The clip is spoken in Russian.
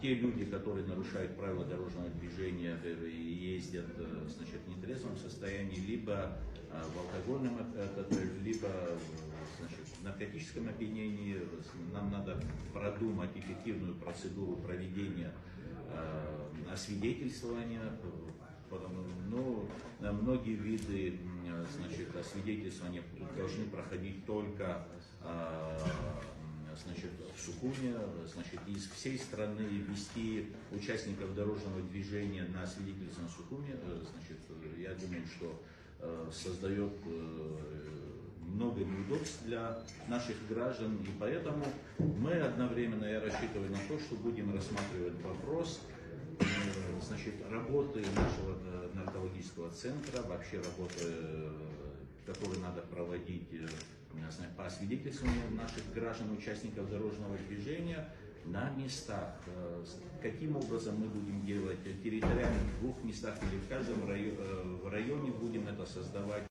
те люди, которые нарушают правила дорожного движения и ездят, значит, в нетрезвом состоянии, либо в алкогольном, либо, значит, в наркотическом опьянении, нам надо продумать эффективную процедуру проведения освидетельствования. Но многие виды, значит, освидетельствования должны проходить только, значит, в Сухуме, значит, из всей страны вести участников дорожного движения на освидетельствование в Сухуме, значит, я думаю, что создает много неудобств для наших граждан, и поэтому мы одновременно, я рассчитываю на то, что будем рассматривать вопрос, значит, работы нашего наркологического центра, вообще работы, которые надо проводить по освидетельствованию наших граждан, участников дорожного движения на местах. Каким образом мы будем делать территориально в 2 местах или в каждом районе будем это создавать.